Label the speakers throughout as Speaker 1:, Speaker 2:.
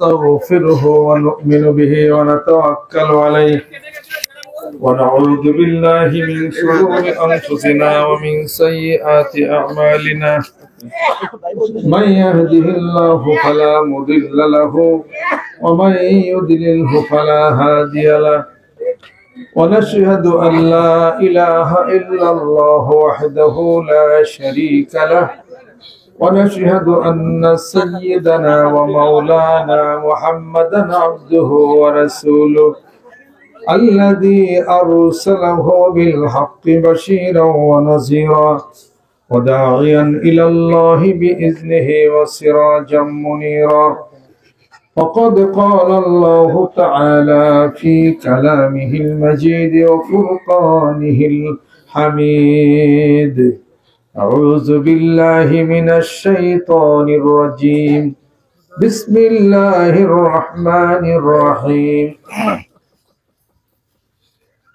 Speaker 1: ونستغفره ونؤمن به ونتوكل عليه ونعوذ بالله من شرور أنفسنا ومن سيئات أعمالنا من يهده الله فلا مضل له ومن يضلله فلا هادي له ونشهد أن لا إله إلا الله وحده لا شريك له ونشهد أن سيدنا ومولانا محمدا عبده ورسوله الذي أرسله بالحق بشيرا ونذيرا وداعيا إلى الله بإذنه وسراجا منيرا فقد قال الله تعالى في كلامه المجيد وفرقانه الحميد أعوذ بالله من الشيطان الرجيم بسم الله الرحمن الرحيم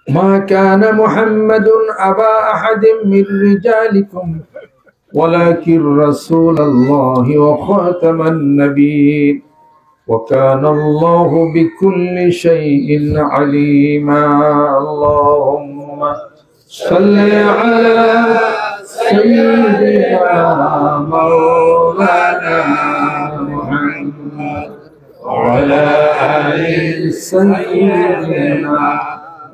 Speaker 1: ما كان محمد أبا أحد من رجالكم ولكن رسول الله وخاتم النبيين وكان الله بكل شيء عليما اللهم صل على سيدنا مولانا محمد وعلى آل سيدنا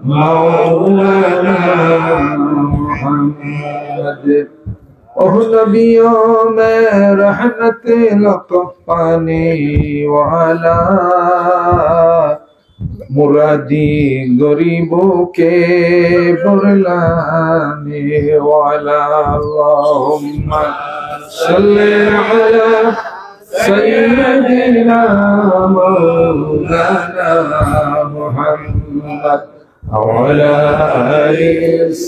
Speaker 1: مولانا محمد ओह नबियों में रहमत लतफ़ पाने वाला मुरादी गरीबों के बुरलाने वाला अल्लाहुम्मा सल्ली अला सय्यिदिना मौलाना मुहम्मद वअला आलि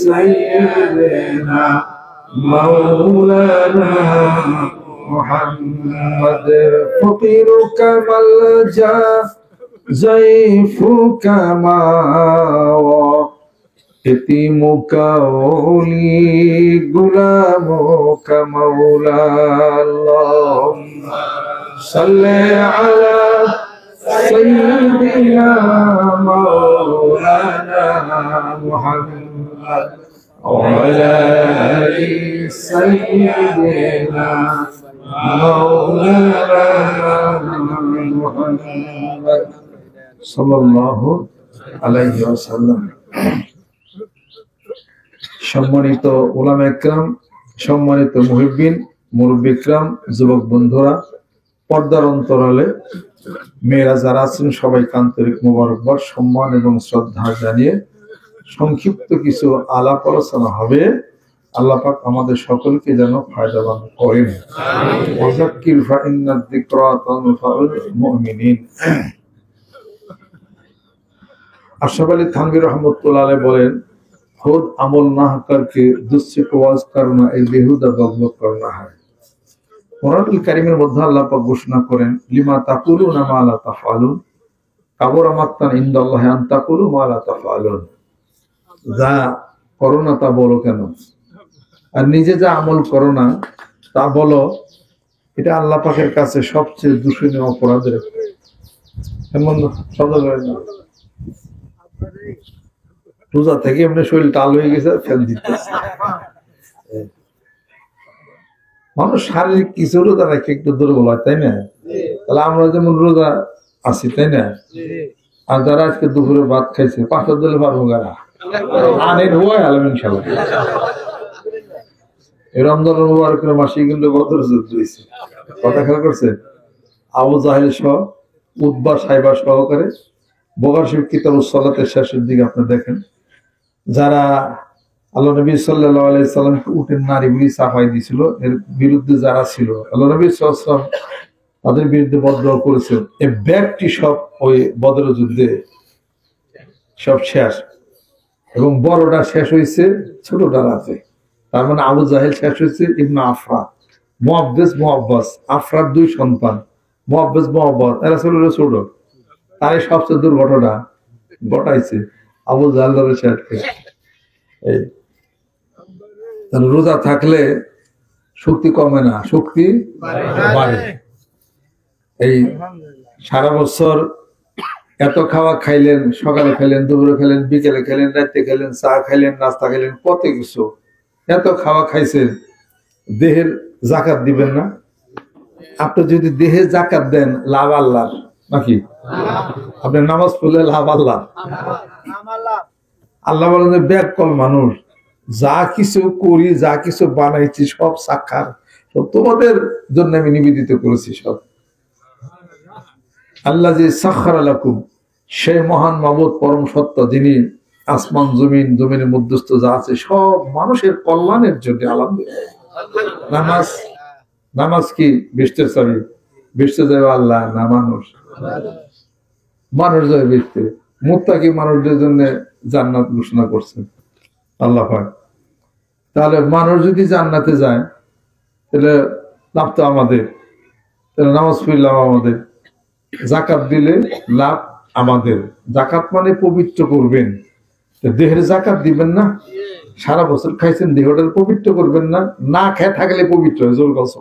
Speaker 1: सय्यिदिना مولانا محمد فقيرك ملجا ضعيفك ماوى يتيمك ولي غلامك مولى اللهم صل على سيدنا مولانا محمد وعلى آل سيدنا مولانا محمد صلى الله عليه وسلم সম্মানিত উলামা ইকরাম, সম্মানিত মুহিব্বিন, মুরব্বি ইকরাম, যুবক বন্ধুরা, পর্দার অন্তরালে মেয়েরা যারা আছেন সবাইকে আন্তরিক মোবারকবাদ, সম্মান এবং শ্রদ্ধা জানিয়ে সংক্ষিপ্ত কিছু আলাপ আলোচনা হবে। আল্লাহ পাক আমাদের সকলকে যেন ফায়দাবান করেন। ওয়াযাক্কির ফাইন্নায যিকরা তানফাউল মুমিনিন। আশরাফ আলী থানভী রাহমাতুল্লাহ আলাইহি বলেন, खुद अमल ना करके दूसरे को वाज करना एक बेहुदा बकबक करना है। কুরআনুল কারীমের মধ্যে আল্লাহ পাক ঘোষণা করেন, লিমা তাকুলুনা মা লা তাফআলুন কাবুরা মাকতান ইনদাল্লাহি আন তাকুলু মা লা তাফআলুন। যা করো না তা বলো কেন, আর নিজে যা আমল করো না তা বলো, এটা আল্লাহ পাকের কাছে সবচেয়ে দূষণীয় অপরাধের রোজা থেকে এমনি শরীর টাল হয়ে গেছে, ফেল দিতেছে। মানুষ শারীরিক কিছু রোজা রাখে একটু দুর্বল হয়, তাই না? তাহলে আমরা যেমন রোজা আছি, তাই না? আর যারা আজকে দুপুরে ভাত খাইছে, পাঁচটা দিলে পারবো গারা আনের হওয়াই আলম ইনশাল্লাহ। এই রমজানের মুবারকের মাসে কিন্তু বদর যুদ্ধ হয়েছে, কথা খেয়াল করছে? আবু জাহেল সহ উতবা সাইবা সহকারে বগার শরীফ কিতাবুস সালাতের শেষের দিকে আপনি দেখেন, যারা আল্লাহ নবী সাল্লাল্লাহু আলাইহি সাল্লামকে উটের নারী বলি চাপাই দিয়েছিল, এর বিরুদ্ধে যারা ছিল আল্লাহ নবী সাল্লাল্লাহু আলাইহি ওয়াসাল্লাম তাদের বিরুদ্ধে বদদোয়া করেছেন। এই ব্যক্তি সব ওই বদর যুদ্ধে সব শেষ, এবং বড়টা শেষ হয়েছে, ছোটটা রাতে। তার মানে আবু জাহেল শেষ হয়েছে ইবনে আফরা, মুআব্বাস মুআব্বাস, আফরার দুই সন্তান মুআব্বাস মুআব্বাস, এরা ছিল ছোট। তাই সবচেয়ে দুর্ঘটনা ঘটাইছে আবু জাহেলের সাথে। এই রোজা থাকলে শক্তি কমে না, শক্তি বাড়ে। এই সারা বছর এত খাওয়া খাইলেন, সকালে খাইলেন, দুপুরে খাইলেন, বিকেলে খাইলেন, রাতে খাইলেন, চা খাইলেন, নাস্তা খাইলেন, কত কিছু, এত খাওয়া খাইছেন, দেহের জাকাত দিবেন না? আপনি যদি দেহে জাকাত দেন, লাভ আল্লাহ নাকি? আপনি নামাজ পড়লে লাভ আল্লাহ। আল্লাহ বলেন যে ব্যাককল মানুষ, যা কিছু করি, যা কিছু বানাইছি সব সাক্ষার, সব তোমাদের জন্য আমি নিবেদিত করেছি সব। আল্লাহ যে সাক্ষার আলাকুম, সেই মহান মাবুদ পরম সত্য, যিনি আসমান জমিন, জমিনের মধ্যস্থ যা আছে সব মানুষের কল্যাণের জন্য। আলহামদুলিল্লাহ। নামাজ কি বেহেশতের চাবি? বেহেশতে যাবে আল্লাহ না মানুষ? মানুষ যাবে বেহেশতে। মুত্তাকি মানুষদের জন্য জান্নাত ঘোষণা করছেন আল্লাহ পাক। তাহলে মানুষ যদি জান্নাতে যায় তাহলে লাভ তো আমাদের, তাহলে নামাজ পড়লাম আমাদের, জাকাত দিলে লাভ আমাদের। জাকাত মানে পবিত্র করবেন, দেহের জাকাত দিবেন না? সারা বছর খাইছেন, দেহটার পবিত্র করবেন না? না খেয়ে থাকলে পবিত্র হয়। জোর কথা।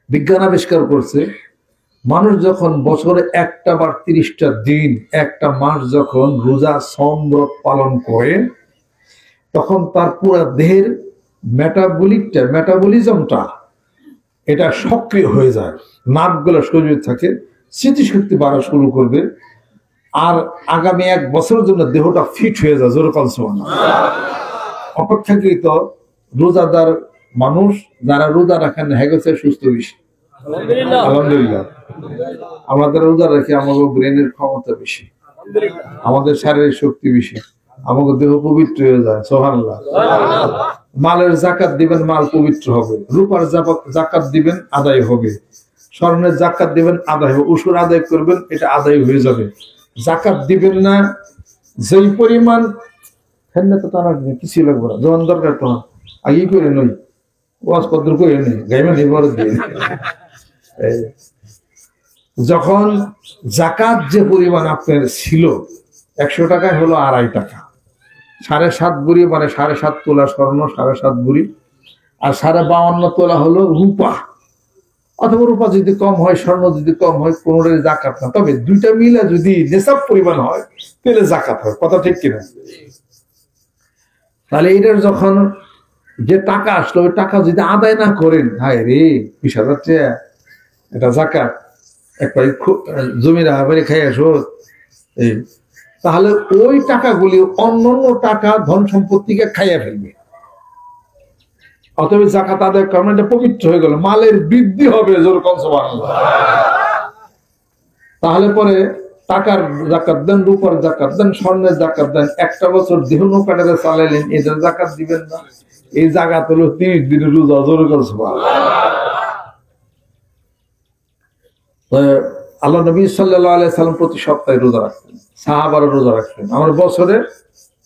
Speaker 1: বিজ্ঞান আবিষ্কার করছে, মানুষ যখন বছরে একটা বার 30টা দিন, একটা মাস যখন রোজা সম ব্রত পালন করে, তখন তার পুরো দেহের মেটাবলিজমটা এটা সক্রিয় হয়ে যায়, নার্ভগুলো শরীরে থাকে, স্মৃতিশক্তি বাড়া শুরু করবে, আর আগামী 1 বছরের জন্য দেহটা ফিট হয়ে যায়। জোর কনসমান। অপেক্ষাকৃত রোজাদার মানুষ যারা রোজা রাখেন হেগেছে সুস্থ বেশি। আলহামদুলিল্লাহ। আমাদের রোজা রাখি, আমাদের ব্রেনের ক্ষমতা বেশি, আমাদের শারীরিক শক্তি বেশি, আমাদের দেহ পবিত্র হয়ে যায়। সুবহানাল্লাহ। মালের জাকাত দিবেন, মাল পবিত্র হবে। রূপার জাকাত দিবেন, আদায় হবে। স্বর্ণের জাকাত দিবেন, আদায় হবে। উসুর আদায় করবেন, এটা আদায় হয়ে যাবে। জাকাত দিবেন না, যেই পরিমাণ কিছু লাগবে না, যখন দরকার তখন আগে করে নই, ওয়াজ পত্র করে নেই, গাইমা নেই, বড় দিয়ে। যখন জাকাত যে পরিমাণ আপনার ছিল, 100 টাকায় হলো 2.5 টাকা, 7.5 বুড়ি মানে 7.5 তোলা স্বর্ণ, 7.5 বুড়ি, আর 52.5 তোলা হলো রূপা। অথবা রূপা যদি কম হয়, স্বর্ণ যদি কম হয়, কোনোটাই জাকাত না। তবে দুইটা মিলে যদি নেশাব পরিমাণ হয় তাহলে জাকাত হয়। কথা ঠিক কিনা? তাহলে এটার যখন যে টাকা আসলো, ওই টাকা যদি আদায় না করেন, হায় রে 20,000 টাকা এটা জাকাত, একবার জমির আবারে খাই আসো, এই তাহলে ওই টাকাগুলি অন্যান্য টাকা ধন সম্পত্তিকে খাইয়া ফেলবে। অতএব জাকাত আদায় করেন, এটা পবিত্র হয়ে গেল, মালের বৃদ্ধি হবে। জোর কম সুবহানাল্লাহ। তাহলে পরে টাকার জাকাত দেন, রূপার জাকাত দেন, স্বর্ণের জাকাত দেন। একটা বছর দেহ নৌকাটারে চালাইলেন, এটার জাকাত দিবেন না? এই জাকাত হলো 30 দিনের রোজা। জোর কম সুবহানাল্লাহ। আল্লাহ নবী সাল্লাল্লাহু আলাইহি সাল্লাম প্রতি সপ্তাহে রোজা রাখতেন, সাহাবারা রোজা রাখতেন। আমার বছরে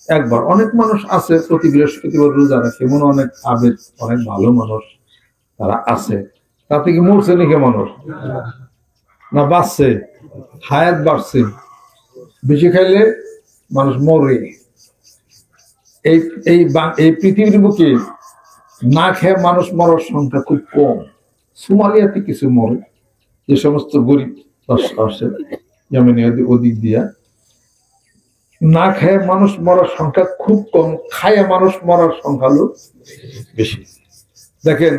Speaker 1: একবার। অনেক মানুষ আছে প্রতি বৃহস্পতিবার রোজা রাখে, এমন অনেক আবেদ, অনেক ভালো মানুষ তারা আছে। তাতে কি মরছে নাকি মানুষ? না বাঁচছে, হায়াত বাড়ছে। বেশি খাইলে মানুষ মরে। এই পৃথিবীর বুকে না খেয়ে মানুষ মরার সংখ্যা খুব কম। সোমালিয়াতে কিছু মরে, যে সমস্ত গরিব আসে যেমনি ওদিক দিয়া। না খেয়ে মানুষ মরার সংখ্যা খুব কম, খায়া মানুষ মরার সংখ্যা হলো বেশি। দেখেন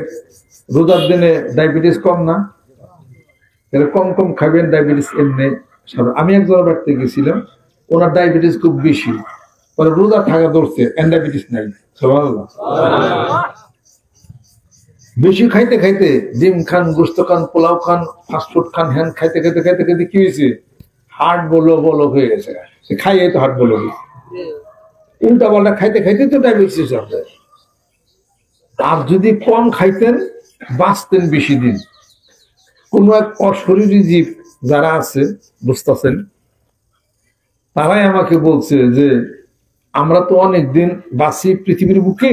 Speaker 1: রোজার দিনে ডায়াবেটিস কম না? কম কম খাবেন, ডায়াবেটিস এমনি। আমি একজনের বাড়িতে গেছিলাম, ওনার ডায়াবেটিস খুব বেশি, পরে রোজা থাকা ধরছে, ডায়াবেটিস নাই। সুবহানাল্লাহ। বেশি খাইতে খাইতে, ডিম খান, গোস্ত খান, পোলাও খান, ফাস্টফুড খান, হ্যান খাইতে খাইতে খাইতে খাইতে কি হয়েছে, হার্ট বলো হয়ে গেছে। সে খাইয়ে তো হার্ট বলো, উল্টা পাল্টা খাইতে খাইতে তো ডায়াবেটিস হবে। আর যদি কম খাইতেন, বাঁচতেন বেশি দিন। কোন এক অশরীরী জীব যারা আছে, বুঝতেছেন, তারাই আমাকে বলছে যে আমরা তো অনেক দিন বাঁচি পৃথিবীর বুকে,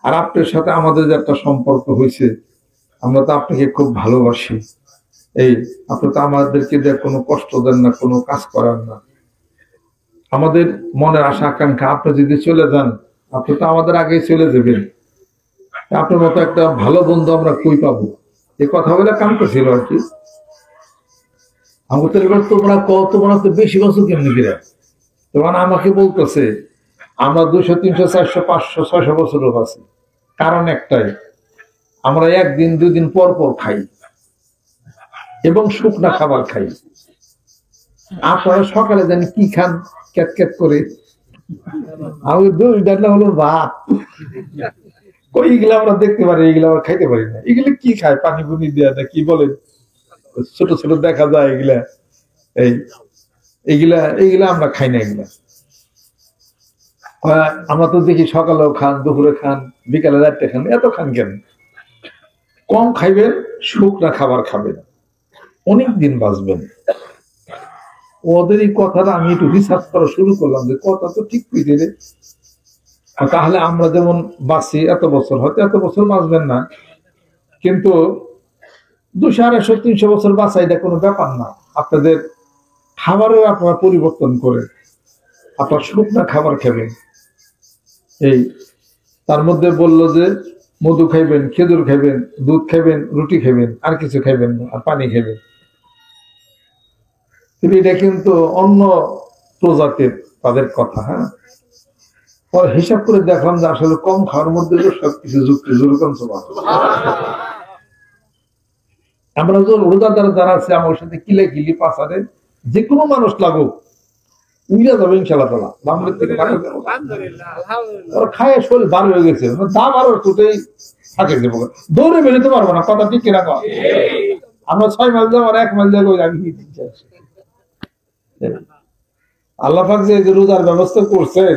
Speaker 1: আর আপনার সাথে আমাদের যে একটা সম্পর্ক হয়েছে, আমরা তো আপনাকে খুব ভালোবাসি। এই আপনি তো আমাদেরকে কোনো কষ্ট দেন না, কোনো কাজ করান না। আমাদের মনের আশা আকাঙ্ক্ষা, আপনি যদি চলে যান, আপনি তো আমাদের আগেই চলে যাবেন। আপনার মতো একটা ভালো বন্ধু আমরা কই পাবো? এই কথা বলে কাম করছিল আর কি। আমাকে তো এবার তোমরা তো বেশি বছর কেমনি ফিরে তখন আমাকে বলতেছে আমরা 200, 300, 400, 500, 600 বছর লোক আছি। কারণ একটাই, আমরা 1 দিন 2 দিন পর পর খাই এবং শুকনা খাবার খাই। আপনারা সকালে জানি কি খান, ক্যাট ক্যাট করে। আমি 2 ডান্ডা হলো ভাত, এইগুলা আমরা দেখতে পারি, এইগুলা আমরা খাইতে পারি না। এগুলো কি খায়, পানি পুনি দেওয়া না কি বলে, ছোট ছোট দেখা যায় এগুলা। এইগুলা আমরা খাই না। এগুলা আমরা তো দেখি সকালেও খান, দুপুরে খান, বিকালে 4টে খান। এত খান কেন? কম খাইবেন, শুকনা খাবার খাবেন, অনেক দিন বাঁচবেন। ওদের এই কথাটা আমি একটু রিসার্চ করা শুরু করলাম যে কথা তো ঠিক বুঝে রে। তাহলে আমরা যেমন বাঁচি এত বছর, হয়তো এত বছর বাঁচবেন না, কিন্তু 200, 250, 300 বছর বাঁচা এটা কোনো ব্যাপার না। আপনাদের খাবারের আপনারা পরিবর্তন করে আপনার শুকনা খাবার খাবেন। এই তার মধ্যে বললো যে মধু খাইবেন, খেজুর খাইবেন, দুধ খাইবেন, রুটি খাইবেন, আর কিছু খাইবেন না, আর পানি খাইবেন। এটা কিন্তু অন্য প্রজাতির তাদের কথা। হ্যাঁ, পরে হিসাব করে দেখলাম যে আসলে কম খাওয়ার মধ্যে সবকিছু যুক্তি। আমরা যখন রোজাদার যারা আছে আমার সাথে কিলে কিলি পাশারে যে কোনো মানুষ লাগুক উইলা যাবে ইনশাআল্লাহ তাআলা। বাংলাদেশ থেকে খায় শরীর ভালো হয়ে গেছে, দাম আরো টুটেই থাকে যে দৌড়ে বেরোতে পারবো না। কথা ঠিক কিনা? আমরা 6 মাইল যাবো আর 1 মাইল যাবো। আল্লাহ পাক যে রোজার ব্যবস্থা করছেন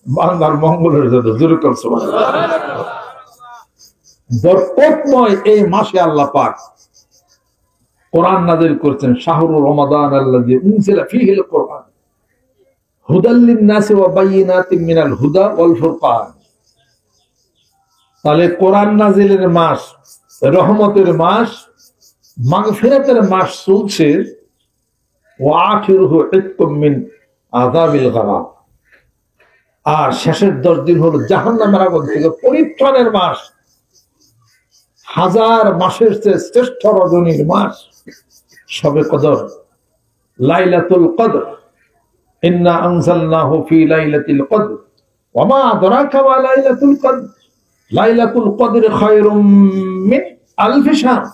Speaker 1: বান্দার মঙ্গলের জন্য, জোরে কর সুবহানাল্লাহ। বরকতময় এই মাসে আল্লাহ পাক কোরআন নাযিল করেছেন। শাহরুর রমাদান আল্লাযী উনজিলা ফীহিল কোরআন হুদাল লিন-নাসি ওয়া বায়িনাতিন মিনাল হুদা ওয়াল ফুরকান। তাহলে কোরআন নাযিলের মাস, রহমতের মাস, মাগফিরাতের মাস চলছে। ওয়া আখিরুহু ইতকুম মিন আযাবিল গারাম। আর শেষের 10 দিন হলো জাহান্নামের আগুন থেকে পরিত্রাণের মাস। 1000 মাসের চেয়ে শ্রেষ্ঠ রজনীর মাস শবে কদর, লাইলাতুল কদর। ইন্না আনজালনাহু ফি লাইলাতিল কদর ওয়া মা আদরাকা মা লাইলাতুল কদর। লাইলাতুল কদর খায়রুম মিন আলফি শাহর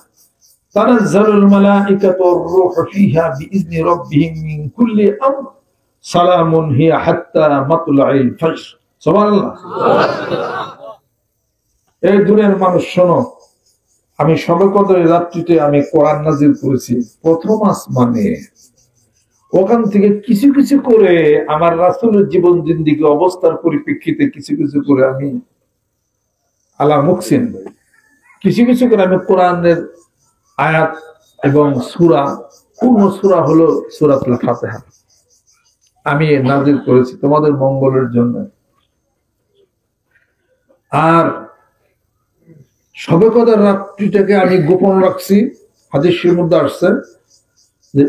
Speaker 1: তানাজ্জালুল মালাইকাতু ওয়ার রূহু ফিহা বিইذনি রাব্বিহিম মিন কুল্লি আমর সালামুন হিয়া হাত্তা মাতলাইল ফজর। সুবহানাল্লাহ। এই দুনিয়ার মানুষ শোনো, আমি শবে কদরের রাত্রিতে আমি কোরআন নাযিল করেছি প্রথম আসমানে। ওখান থেকে কিছু কিছু করে আমার রাসূলের জীবন জিন্দেগি অবস্থার পরিপ্রেক্ষিতে কিছু কিছু করে আমি আলা মুকসিন, কিছু কিছু করে আমি কোরআনের আয়াত এবং সূরা, পূর্ণ সূরা হলো সূরাতুল ফাতিহা, আমি নাযিল করেছি তোমাদের মঙ্গলের জন্য। আর শবে কদর রাত্রিটাকে আমি গোপন রাখছি। হাদিসের মধ্যে আসছে যে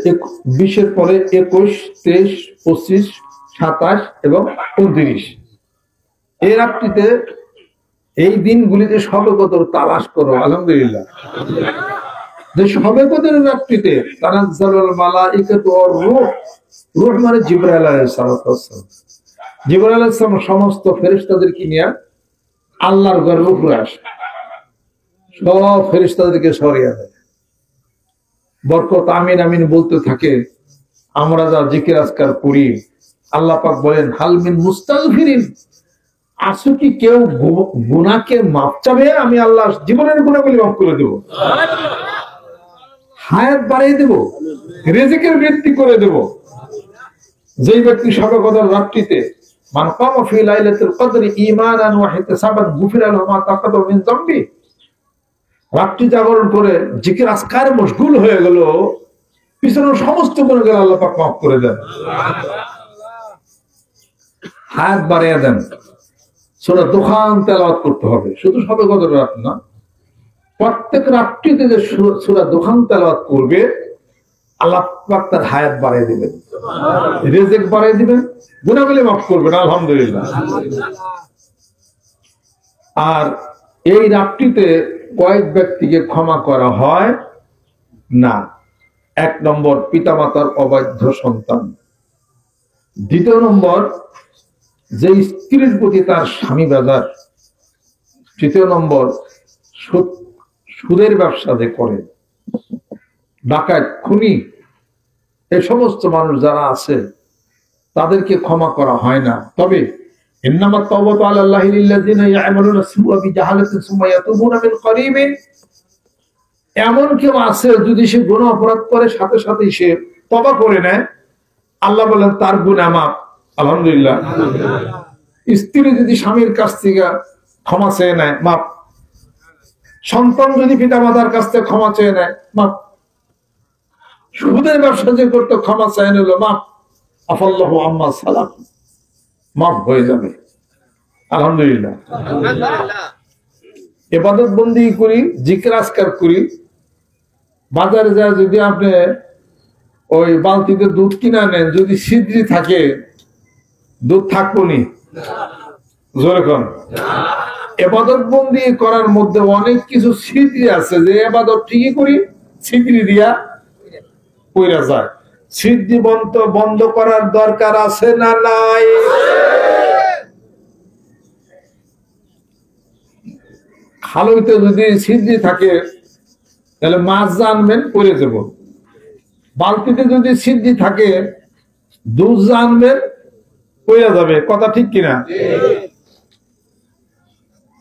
Speaker 1: 20-এর পরে 21, 23, 25, 27 এবং 29 এই রাত্রিতে, এই দিনগুলিতে শবে কদর তালাশ করো। আলহামদুলিল্লাহ। যে শবে কদরের রাত্রিতে তানাজ্জালুল মালাইকাতু ওয়ার রূহ, রূহ মানে জিবরাইল আলাইহিস সালাম। জিবরাইল আলাইহিস সালাম সমস্ত ফেরেশতাদেরকে নিয়ে আল্লাহর ঘরের উপরে আসে, সব ফেরেশতাদেরকে সরিয়ে দেয়। বরকত আমিন আমিন বলতে থাকে। আমরা যা জিকির আজকার করি, আল্লাহ পাক বলেন হাল মিন মুস্তাগফিরিন, আসো কি কেউ গুনাহকে মাফ চাবে? আমি আল্লাহ জীবনের গুনাহগুলি মাফ করে দেব, হায়াত বাড়িয়ে দেব, রিজিকের বৃদ্ধি করে দেব। যেই ব্যক্তি শবে কদর রাত্রিতে মান কামা ফি লাইলাতুল কদরি ঈমানান ওয়া ইহতিসাবান গুফিরা লাহু মা তাকাদ্দামা মিন যামবি, রাত্রি জাগরণ করে জিকির আজকারে মশগুল হয়ে গেল, পিছনের সমস্ত গুনাহগুলো আল্লাহ পাক মাফ করে দেন, হায়াত বাড়িয়ে দেন। সূরা দুখান তেলাওয়াত করতে হবে, শুধু শবে কদর রাত না, প্রত্যেক রাত্রিতে যে সূরা দুখান তেলাওয়াত করবে আল্লাহ পাক তার হায়াত বাড়িয়ে দিবেন, রিজিক বাড়িয়ে দিবেন, গুনাহগুলো মাফ করবেন। আলহামদুলিল্লাহ। আর এই রাত্রিতে কয়েক ব্যক্তিকে ক্ষমা করা হয় না। এক নম্বর পিতামাতার অবাধ্য সন্তান, দ্বিতীয় নম্বর যে স্ত্রীর প্রতি তার স্বামী বাজার, তৃতীয় নম্বর সুদের ব্যবসা যে করে, ডাকাত, খুনি, এই সমস্ত মানুষ যারা আছে তাদেরকে ক্ষমা করা হয় না। তবে ইন্নামাত তাওবাতু আলাল্লাহি লিল্লাযিনা ইয়া'মালুনা সুআ বিজাহালাতিন সুম্মা ইয়াতুবুনা মিন করিবিন, এমন কেউ আছে যদি সে গুনাহ অপরাধ করে সাথে সাথে সে তওবা করে নেয়, আল্লাহ বলেন তার গুনাহ মাফ। আলহামদুলিল্লাহ। স্ত্রী যদি স্বামীর কাছ থেকে ক্ষমা চেয়ে নেয়, মাফ। সন্তান যদি পিতামাতার কাছ থেকে ক্ষমা চেয়ে নেয়, মাফ। সুদের ব্যবসা যে করতে ক্ষমা চেয়ে নিল, মাফ। আফাল্লাহু আম্মা সালাম, মাফ হয়ে যাবে। আলহামদুলিল্লাহ। ইবাদত বন্দি করি, জিকির আজকার করি, বাজারে যায় যদি আপনি ওই বালতিতে দুধ কিনা নেন, যদি ছিদ্রি থাকে দুধ থাকবো নি? জোরে কোন। ইবাদত বন্দি করার মধ্যে অনেক কিছু ছিদ্রি আছে যে ইবাদত ঠিকই করি, ছিদ্রি দিয়া পইরা যায়। ছিদ্রি বন্ধ করার দরকার আছে না নাই? খালইতে যদি ছিদ্রি থাকে তাহলে মাছ জানবেন পড়ে যাব, বালতিতে যদি ছিদ্রি থাকে দুধ জানবেন পড়ে যাবে। কথা ঠিক কিনা?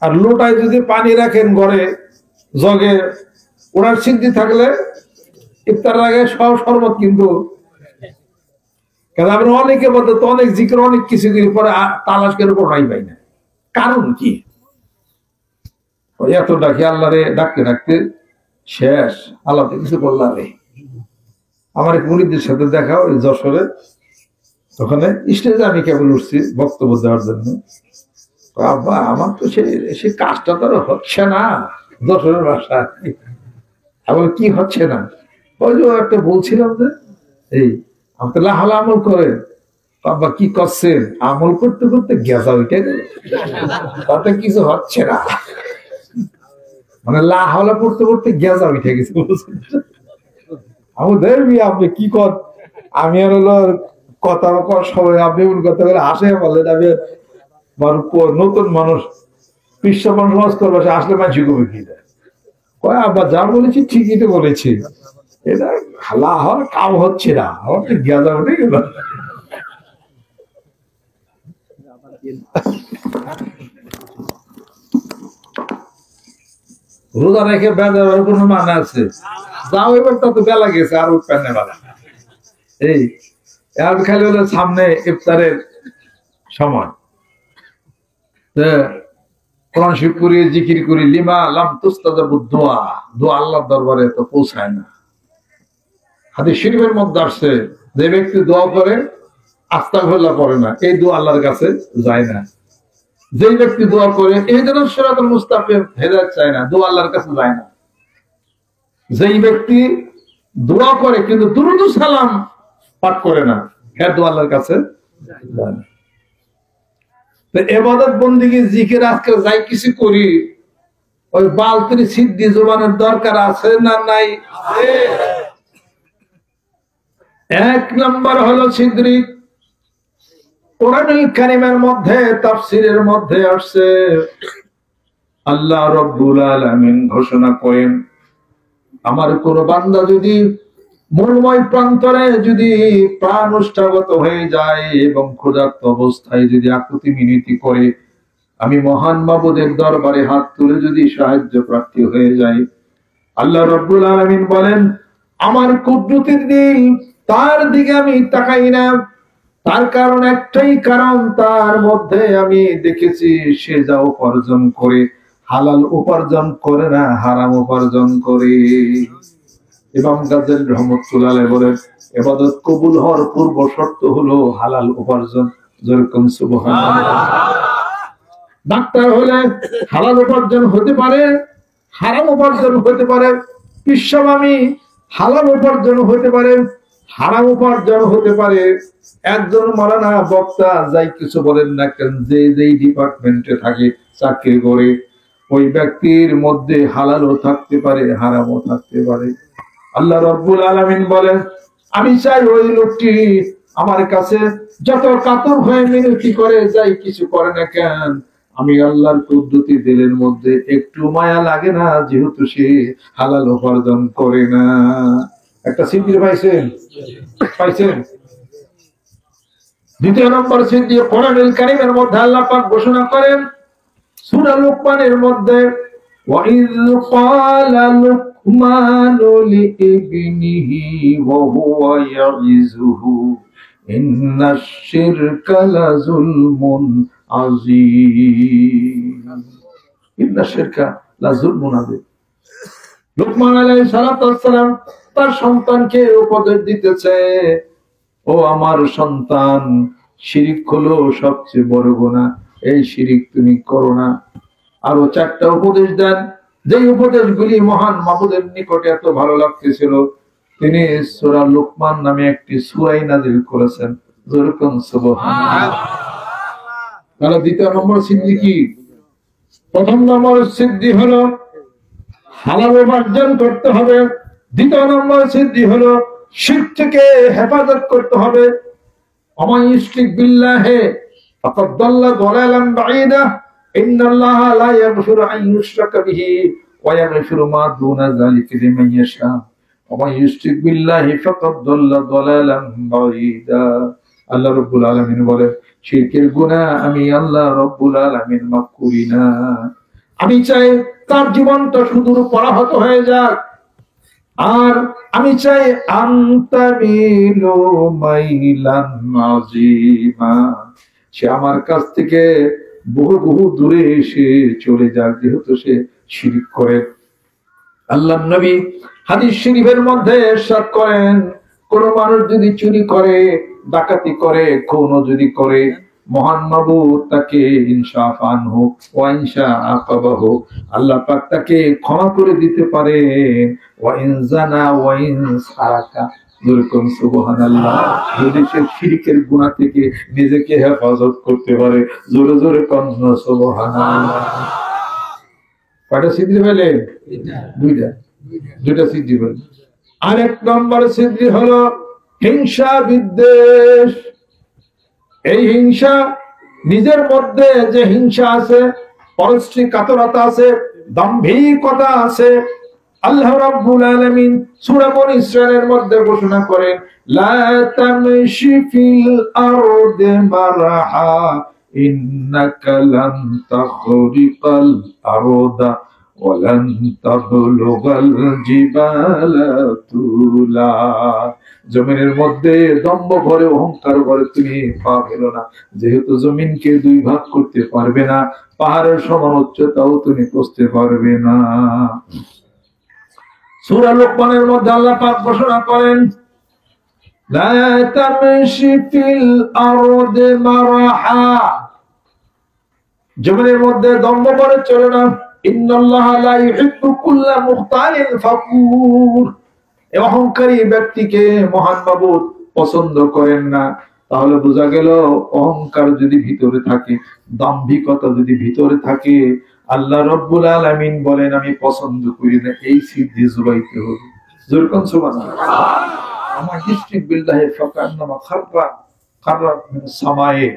Speaker 1: আর লোটায় যদি পানি রাখেন ঘরে জগে, ওনার ছিদ্রি থাকলে ইফতার আগে সব শরবত কিন্তু আমরা অনেকে বলতে তো অনেক জিকির অনেক কিছু পরে তালাশ করে পড়াই পাই না। কারণ কি? এত ডাকি আল্লাহ রে, ডাকতে ডাকতে শেষ, আল্লাহ কিছু বললাম রে। আমার এক মুরিদের সাথে দেখা ওই যশোরে, ওখানে স্টেজে আমি কেবল উঠছি বক্তব্য দেওয়ার জন্য। বাবা আমার তো সে কাজটা তো হচ্ছে না, যশোরের ভাষা। আবার কি হচ্ছে না? ওই যে একটা বলছিলাম যে এই আল্লাহ আমল করে, বাবা কি করছেন? আমল করতে করতে গেজা উঠে গেল, তাতে কিছু হচ্ছে না। মানে লাহালা পড়তে পড়তে গেজা উঠে গেছে। আপনি কি কর, আমি আর হলো কথা সবাই আপনি কথা বলে হাসে বললেন। আমি নতুন মানুষ পৃষ্ঠপন সমাজ করবো, সে আসলে মানুষ কবে কি দেয় কয়, আবার যা বলেছি ঠিকই তো বলেছি, এটা খালা হওয়ার কাম হচ্ছে না, আমার তো গেজা উঠে গেল। রোজা রেখে বেজার কোনো মানে আছে? যাও এবার তো বেলা গেছে, আর উঠবেন না বেলা। এই খালি হলো সামনে ইফতারের সময়, কোরআন শরীফ করি, জিকির করি, লিমা লাম তুস্তাজাবু দুআ, দোয়া আল্লাহর দরবারে তো পৌঁছায় না। হাদিস শরীফের মধ্যে আসছে যে ব্যক্তি দোয়া করে আস্তাগফিরুল্লাহ পড়ে না, এই দোয়া আল্লাহর কাছে যায় না। যেই ব্যক্তি দোয়া করে ইহদিনাস সিরাতাল মুস্তাকিম, হেদায়েত চায় না, দোয়া আল্লাহর কাছে যায় না। যেই ব্যক্তি দোয়া করে কিন্তু দুরূদ ও সালাম পাঠ করে না, এর দোয়া আল্লাহর কাছে যায় না। তো ইবাদত বন্দেগী জিকির আজকাল যাই কিছু করি, ওই বালতির সিদ্ধি জবানের দরকার আছে না নাই? এক নম্বর হলো ছিদ্রি। কোরআনুল কারীমের মধ্যে তাফসীরের মধ্যে আসছে, আল্লাহ রাব্বুল আলামিন ঘোষণা করেন, আমার কোন বান্দা যদি মরুময় প্রান্তরে যদি প্রাণ উষ্ঠাগত হয়ে যায় এবং ক্ষুধার্ত অবস্থায় যদি আকুতি মিনতি করে, আমি মহান মাবুদের দরবারে হাত তুলে যদি সাহায্য প্রার্থী হয়ে যায়, আল্লাহ রাব্বুল আলামিন বলেন আমার কুদরতের দিল তার দিকে আমি তাকাই না। তার কারণ একটাই, কারণ তার মধ্যে আমি দেখেছি সে যা উপার্জন করে হালাল উপার্জন করে না, হারাম উপার্জন করে। ইমাম গাজ্জালী রাহমাতুল্লাহ আলাইহি বলেন ইবাদত কবুল হওয়ার পূর্ব শর্ত হলো হালাল উপার্জন। যেরকম সুবহানাল্লাহ। ডাক্তার হলে হালাল উপার্জন হতে পারে, হারাম উপার্জন হতে পারে। বিশ্ববামী হালাল উপার্জন হতে পারে, হারাম উপার্জন হতে পারে। একজন মাওলানা বক্তা যাই কিছু বলেন না কেন, যে যেই ডিপার্টমেন্টে থাকে চাকরি করে, ওই ব্যক্তির মধ্যে হালালও থাকতে পারে, হারামও থাকতে পারে। আল্লাহ রাব্বুল আলামিন বলেন, আমি চাই ওই লোকটি আমার কাছে যত কাতর হয়ে মিনতি করে যাই কিছু করে না কেন, আমি আল্লাহর কুদরতি দিলের মধ্যে একটু মায়া লাগে না, যেহেতু সে হালাল উপার্জন করে না। একটা সিদ্ধি পাইছেন? পাইছেন? দ্বিতীয় নম্বর সিদ্ধি কোরআনুল কারীমের মধ্যে আল্লাহ পাক ঘোষণা করেন সূরা লুকমানের মধ্যে, وَإِذْ قَالَ لُقْمَانُ لِابْنِهِ وَهُوَ يَعِظُهُ إِنَّ الشِّرْكَ لَظُلْمٌ عَظِيمٌ إِنَّ الشِّرْكَ لَظُلْمٌ عَظِيمٌ। লুকমান আলাইহিস সালাম তার সন্তানকে উপদেশ দিতেছে, ও আমার সন্তান, শিরিক হলো সবচেয়ে বড় গুনাহ, এই শিরিক তুমি করো না। আরো 4টা উপদেশ দেন, যে উপদেশগুলি মহান মাবুদের নিকটে এত ভালো লাগতেছিল, তিনি সূরা লুকমান নামে একটি সূরাই নাযিল করেছেন। যেরকম সুবহানাল্লাহ। তাহলে দ্বিতীয় নম্বর সিদ্ধি কি? প্রথম নম্বর সিদ্ধি হলো হালাল উপার্জন করতে হবে। দ্বিতীয় নম্বর সিদ্ধি হলো শিরক থেকে হেফাজত করতে হবে। ওমান ইউশরিক বিল্লাহি ফাকাদ দাল্লা দালালান বাঈদা ইন্নাল্লাহা লা ইয়াগফিরু আন ইউশরাকা বিহি ওয়া ইয়াগফিরু মা দুনা যালিকা লিমান ইয়াশা ওমান ইউশরিক বিল্লাহি ফাকাদ দাল্লা দালালান বাঈদা। আল্লাহ রাব্বুল আলামিন বলেন, শিরকের গুনাহ আমি আল্লাহ রাব্বুল আলামিন মাফ করি না। আমি চাই তার জীবনটা সুদূর পরাহত হয়ে যাক, আর আমি চাই আনতামিলু মাইলান আযীমা, সে আমার কাছ থেকে বহু বহু দূরে এসে চলে যাক, যেহেতু সে শিরক করে। আল্লাহর নবী হাদিস শরীফের মধ্যে ইরশাদ করেন, কোন মানুষ যদি চুরি করে, ডাকাতি করে, খুন যদি করে, মহান মাবুদ তাকে ইনসাফ আনহু ওয়া ইনশা আকাবাহু, আল্লাহ পাক তাকে ক্ষমা করে দিতে পারে। ওয়া ইন জানা ওয়া ইন সারাকা, যেরকম সুবহানাল্লাহ, যদি সে শিরকের গুনাহ থেকে নিজেকে হেফাজত করতে পারে, জোরে জোরে কন্ন সুবহানাল্লাহ। কয়টা সিদ্ধি পেলেন? দুইটা সিদ্ধি পেলেন। আরেক নম্বর সিদ্ধি হলো হিংসা বিদ্বেষ। এই হিংসা, নিজের মধ্যে যে হিংসা আছে, পরশ্রী কাতরতা আছে, দাম্ভিকতা আছে, আল্লাহ রাব্বুল আলামিন সূরা বনী ইসরাঈলের মধ্যে ঘোষণা করেন, লা তামশি ফিল আরদি মারহা ইন্নাকা লান তাখরিকাল আরদা ওয়া লান তাবলুগাল জিবালা তুলা। জমিনের মধ্যে দম্ভ ভরে, অহংকার ভরে তুমি পা ফেলো না, যেহেতু জমিনকে 2 ভাগ করতে পারবে না, পাহাড়ের সমান উচ্চতাও তুমি পৌঁছতে পারবে না। সূরা লুকমানের মধ্যে আল্লাহ পাক ঘোষণা করেন, লা তামশি ফিল আরদি মারহা, জমিনের মধ্যে দম্ভ ভরে চলো না। ইন্নাল্লাহা লা ইউহিব্বু কুল্লা মুখতালিন ফাকুর, এই অহংকারী ব্যক্তিকে মহান মাবুদ পছন্দ করেন না। তাহলে বোঝা গেল, অহংকার যদি ভিতরে থাকে, দাম্ভিকতা যদি ভিতরে থাকে, আল্লাহ রাব্বুল আলামিন বলেন আমি পছন্দ করি না। এই সিদ্ধি জুবাইতে হবে। যেরকম সুবহানাল্লাহ, আমার ইশরিক বিল্লাহি ফাকান্নামা খাররা মিন সামায়ে।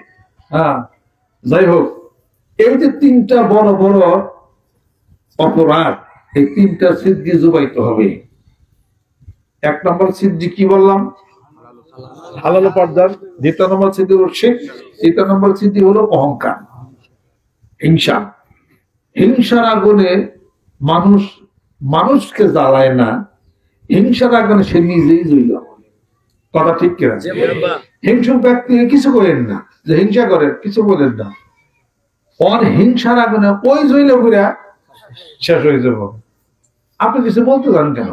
Speaker 1: যাই হোক, এই যে 3টা বড় বড় অপরাধ, এই 3টা সিদ্ধি জুবাইতে হবে। 1 নম্বর সিদ্ধি কি বললাম? হালাল উপার্জন। 2 নম্বর সিদ্ধি হলো শিরক। 3 নম্বর সিদ্ধি হলো অহংকার, হিংসা। হিংসার আগুনে মানুষকে জ্বালায় না, হিংসার আগুনে সে নিজেই জ্বলে। কথা ঠিক কিনা? হিংসুক ব্যক্তি কিছু করেন না, যে হিংসা করে কিছু বলেন না, ওর হিংসার আগুনে ওই জ্বলে ঘুরে শেষ হয়ে যাব। আপনি কিছু বলতে চান কেন?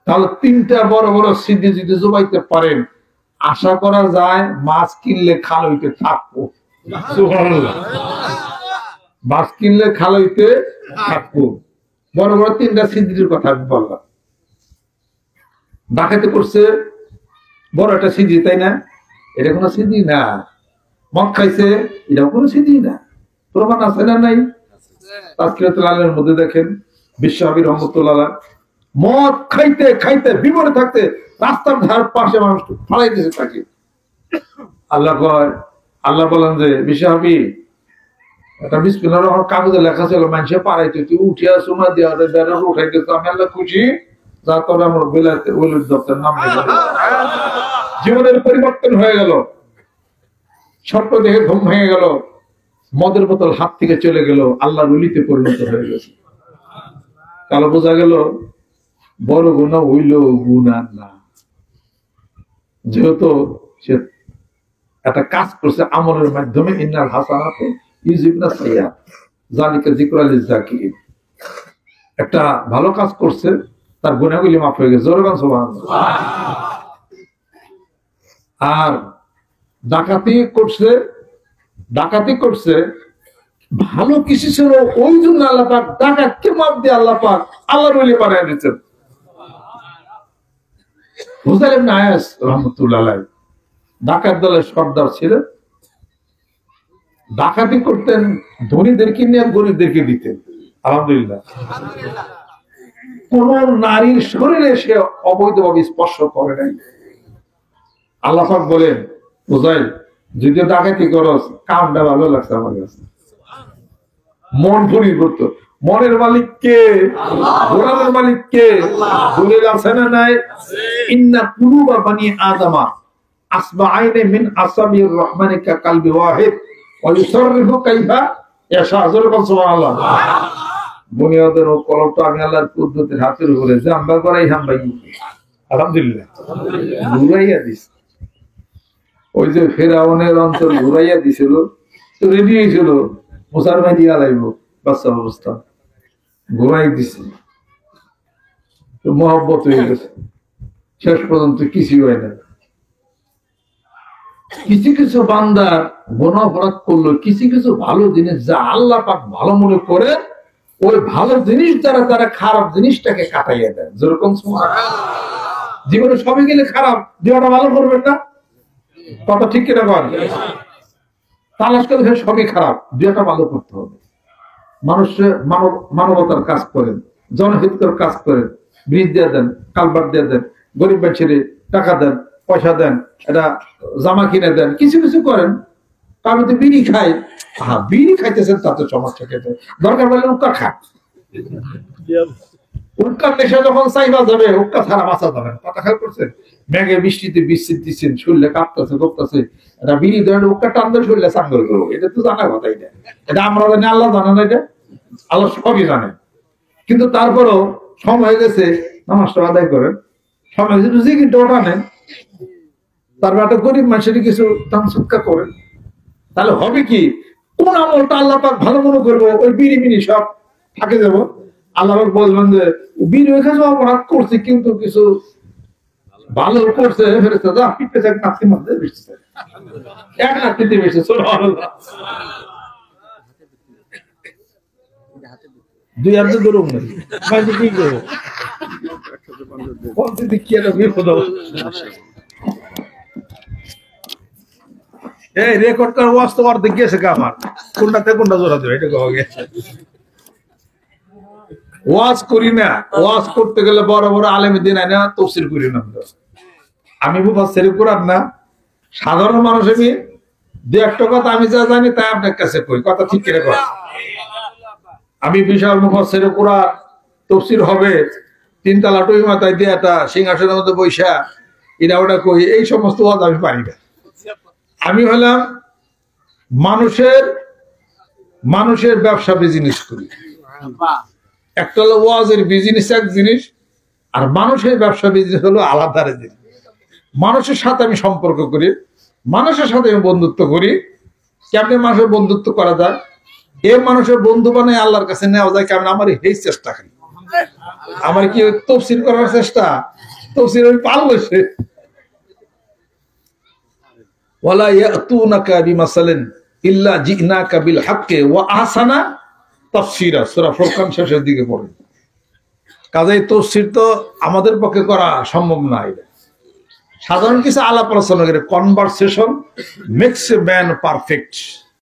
Speaker 1: তাহলে 3টা বড় বড় সিদ্ধি যদি জুবাইতে পারেন, আশা করা যায় মাছ কিনলে খাল হইতে থাকবো। সুবহানাল্লাহ, মাছ কিনলে খাল হইতে থাকবো। বড় বড় 3টা সিদ্ধির কথা আমি বললাম। ডাকাতি করছে, বড় একটা সিদ্ধি, তাই না? এটা কোনো সিদ্ধি না। মদ খাইছে, এটাও কোনো সিদ্ধি না। প্রমাণ আছে না নাই? তাজকিরাতুল আলেমের মধ্যে দেখেন, বিশ্বনবী রহমাতুল্লাহ মদ খাইতে খাইতে বিপদে থাকতে রাস্তার ধার পাশে মানুষ ফালাই দিয়েছে তাকে। আল্লাহ কয়, আল্লাহ বলেন যে বিশাহাবি একটা বিসমিল্লাহির রহমানির কাগজে লেখা ছিল মানুষে পারাইতে, তুই উঠিয়া সুমা দিয়া উঠাই দিত, আমি আল্লাহ খুশি যা তবে আমার বিলাতে ওলির দপ্তর নাম জীবনের পরিবর্তন হয়ে গেল। স্বপ্ন দেখে ঘুম ভেঙে গেল, মদের বোতল হাত থেকে চলে গেল, আল্লাহর ওলিতে পরিণত হয়ে গেছে। কালো বোঝা গেল বড় গুনাহ হইল গুনাহ না, যেহেতু সে একটা কাজ করছে আমলের মাধ্যমে। ইন্নাল হাসানাতু ইউযিবনা সাইয়্যাত যালিকা যিকরা লিয-যাকিরিন। একটা ভালো কাজ করছে, তার গুনাহগুলি মাফ হয়ে গেছে। জোরে বলেন সুবহানাল্লাহ। আর ডাকাতি করছে ভালো কিছু ছিল, ওই জন্য আল্লাহ পাক ডাকাতকে মাফ দিয়ে আল্লাহ পাক আল্লাহর ওলি বানায় দিয়েছেন। হুযাইল ইবনে আয়াস রাহমাতুল্লাহ আলাইহি ডাকাত দলের সর্দার ছিলেন। ডাকাতি করতেন, ধনীদেরকে নিয়ে গরিবদেরকে দিতেন। আলহামদুলিল্লাহ। কোন নারীর শরীরে সে অবৈধভাবে স্পর্শ করে নাই। আল্লাহ পাক বলেন, হুযাইল যদি ডাকাতি করস, কামটা ভালো লাগছে আমার কাছে। মন পরিবর্ত, মনের মালিক কে? ঘোরানোর মালিক কে? দলিল আছে না নাই? ইন্না কুলুবা বানি আদমা আসবাআইনি মিন আসাবির রহমানি কালবি ওয়াহিদ ওয়া ইউসাররিফু কাইফা ইয়াশা। সুবহানাল্লাহ। বুনিয়াদের কলমটা আমি আল্লাহর কুদরতের হাতের উপরে জাম্বা করাই হামবাই। আলহামদুলিল্লাহ। ঘুরাইয়া দিস, ওই যে ফেরাউনের অঞ্চল ঘুরাইয়া দিছিল, তো রেডি হয়েছিল মুসার ভাই দিয়া লাইব, বাচ্চা অবস্থা ঘুরাই দিছে, তো মহব্বত হয়ে গেছে। শেষ পর্যন্ত কিছু হয় না। কিছু কিছু বান্দা গুনাহ অপরাধ করলো, কিছু কিছু ভালো জিনিস যা আল্লাহ পাক ভালো মনে করে, ওই ভালো জিনিস দ্বারা তারা খারাপ জিনিসটাকে কাটাইয়া দেয়। যেরকম জীবনে সবই গেলে খারাপ, জীবনটা ভালো করবেন না, কথা ঠিক কিনা বল? তালাশ করে সবই খারাপ, দুইটা ভালো করতে হবে। মানুষের মানবতার কাজ করেন, জনহিতকর কাজ করেন, ব্রিজ দিয়ে দেন, কালভার্ট দিয়ে দেন, গরিব ছেড়ে টাকা দেন, পয়সা দেন, এটা জামা কিনে দেন, কিছু কিছু করেন। আমি তো বিড়ি খাই, বিড়ি খাইতেছেন তাতে সমস্যা, খেতে দরকার বলে উক্কা খান। উক্কার নেশা যখন চাইবা যাবে, উক্কা ছাড়া বাঁচা যাবে না। কথা খেয়াল করছেন? মেঘে বৃষ্টিতে বিচ্ছিত দিচ্ছেন, শরীরে কাঁপতেছে করতেছে, এটা বিড়ি ধরে উক্কা টানতে শরীরে চাঙ্গল করবো, এটা তো জানার কথা। এটা আমরা জানি, আল্লাহ জানে না, এটা আল্লাহ সবই জানে। কিন্তু তারপরও সময় হয়ে গেছে, নামাজটা আদায় করেন, সময় হয়েছে জিকিরটা ওঠানেন, তারপর একটা গরিব মানুষের কিছু দান সৎকার করেন, তাহলে হবে কি? কোন আমলটা আল্লাহ পাক ভালো মনে করবো, ওই বিড়ি মিনি সব থাকে যাবো। আল্লাহ পাক বলবেন যে বিড়ি ওইখানে অপরাধ করছে, কিন্তু কিছু ভালো করছে, ফেরেশতা যা পিটতেছে, এক নাতি মধ্যে বেশছে, এক নাতিতে বেশছে। সুবহানাল্লাহ। দুই হাতে ধরুন না, বাইরে কি করবো? কোন দিকে কি এটা বিপদ হবে? এই রেকর্ড করার ওয়াজ তো অর্ধেক গেছে আমার, কোনটাতে কোনটা জোড়া দেবে এটা কওয়া গেছে। ওয়াজ করি না, ওয়াজ করতে গেলে বড় বড় আলেম দিন আইনা তাফসীর করি না। আমি মুফাসসির কোরআন না, সাধারণ মানুষ। আমি দু একটা কথা আমি যা জানি তাই আপনার কাছে কই, কথা ঠিক করে কর। আমি বিশাল মুফাসসির কোরআন, তাফসীর হবে, তিনতলা টুই মাথায় দিয়ে একটা সিংহাসনের মধ্যে বৈশা এটা ওটা কই, এই সমস্ত ওয়াজ আমি পারি না। আমি হলাম মানুষের ব্যবসা বিজনেস করি। একটা হলো ওয়াজের বিজনেস এক জিনিস, আর মানুষের ব্যবসা বিজনেস হলো আলাদা জিনিস। মানুষের সাথে আমি সম্পর্ক করি, মানুষের সাথে আমি বন্ধুত্ব করি। কেমনে মানুষের বন্ধুত্ব করা যায়? এই মানুষের বন্ধু বানায় আল্লাহর কাছে নেওয়া যায় কেমন? আমার এই চেষ্টা করি, আমার কি তাফসীর করার চেষ্টা, তাফসীর আমি পারবো সে। ওয়ালা ইয়াতুনাকা বিমাসালিন ইল্লা জিনাকা বিল হাক্কি ওয়া আহসানা তাফসীরা। সূরা ফুরকান শেষের দিকে পড়ে। কাজেই তাফসীর তো আমাদের পক্ষে করা সম্ভব না। সাধারণ কিছু আলাপ আলোচনা করে, conversation makes a man perfect.